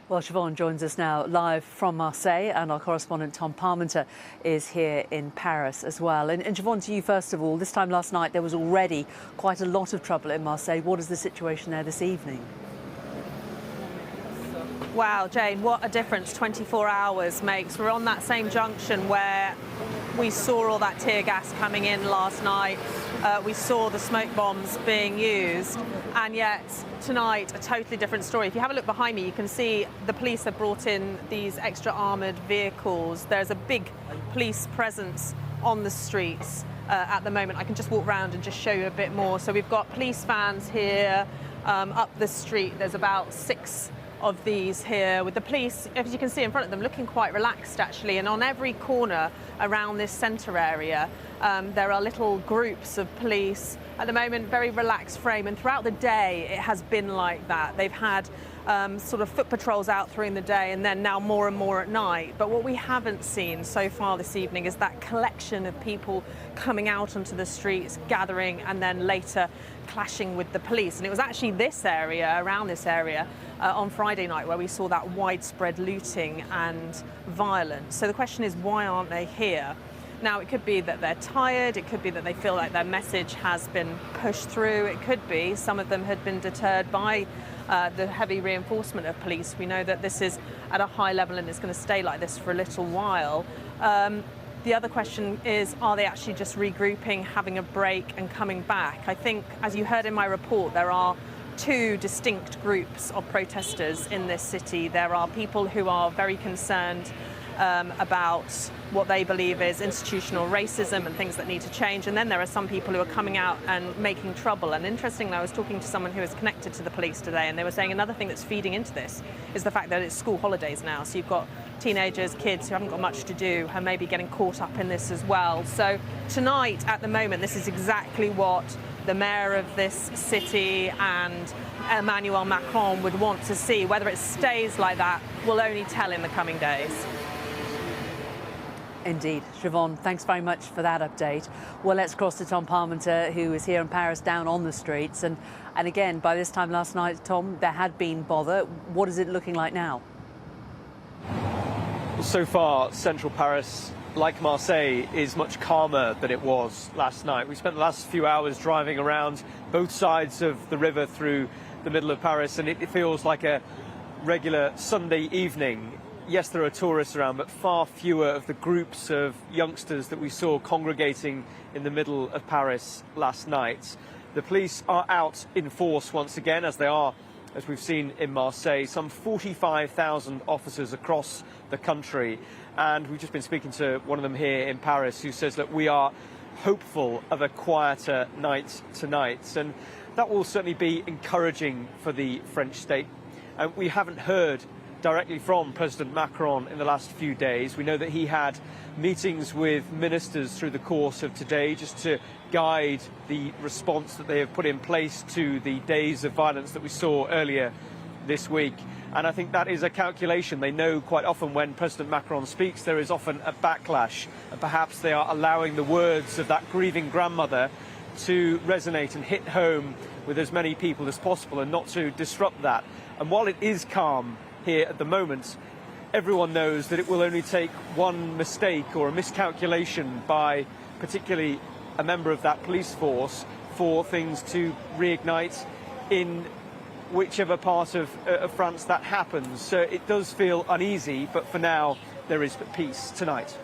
Well, Siobhan joins us now live from Marseille, and our correspondent Tom Parmenter is here in Paris as well. And Siobhan, to you first of all, this time last night there was already quite a lot of trouble in Marseille. What is the situation there this evening? Wow, Jane, what a difference 24 hours makes. We're on that same junction where we saw all that tear gas coming in last night. We saw the smoke bombs being used, and yet tonight a totally different story. If you have a look behind me, you can see the police have brought in these extra armoured vehicles. There's a big police presence on the streets at the moment. I can just walk around and just show you a bit more. So we've got police vans here up the street. There's about 6 of these here with the police, as you can see in front of them, looking quite relaxed actually. And on every corner around this centre area there are little groups of police at the moment, very relaxed frame, and throughout the day it has been like that. They've had sort of foot patrols out during the day and then now more and more at night. But what we haven't seen so far this evening is that collection of people coming out onto the streets, gathering, and then later clashing with the police. And it was actually this area, around this area, on Friday night where we saw that widespread looting and violence. So the question is, why aren't they here? Now, it could be that they're tired, it could be that they feel like their message has been pushed through, it could be some of them had been deterred by the heavy reinforcement of police. We know that this is at a high level and it's going to stay like this for a little while. The other question is, are they actually just regrouping, having a break and coming back? I think, as you heard in my report, there are 2 distinct groups of protesters in this city. There are people who are very concerned about what they believe is institutional racism and things that need to change. And then there are some people who are coming out and making trouble. And interestingly, I was talking to someone who is connected to the police today, and they were saying another thing that's feeding into this is the fact that it's school holidays now. So you've got teenagers, kids who haven't got much to do, who may be getting caught up in this as well. So tonight, at the moment, this is exactly what the mayor of this city and Emmanuel Macron would want to see. Whether it stays like that, we'll only tell in the coming days. Indeed. Siobhan, thanks very much for that update. Well, let's cross to Tom Parmenter, who is here in Paris, down on the streets. And again, by this time last night, Tom, there had been bother. What is it looking like now? So far, central Paris, like Marseille, is much calmer than it was last night. We spent the last few hours driving around both sides of the river through the middle of Paris, and it feels like a regular Sunday evening. Yes, there are tourists around, but far fewer of the groups of youngsters that we saw congregating in the middle of Paris last night. The police are out in force once again, as they are, as we've seen in Marseille, some 45,000 officers across the country. And we've just been speaking to one of them here in Paris, who says that we are hopeful of a quieter night tonight. And that will certainly be encouraging for the French state. And we haven't heard directly from President Macron in the last few days. We know that he had meetings with ministers through the course of today just to guide the response that they have put in place to the days of violence that we saw earlier this week. And I think that is a calculation. They know quite often when President Macron speaks, there is often a backlash. And perhaps they are allowing the words of that grieving grandmother to resonate and hit home with as many people as possible and not to disrupt that. And while it is calm here at the moment, everyone knows that it will only take one mistake or a miscalculation by particularly a member of that police force for things to reignite in whichever part of France that happens. So it does feel uneasy, but for now there is peace tonight.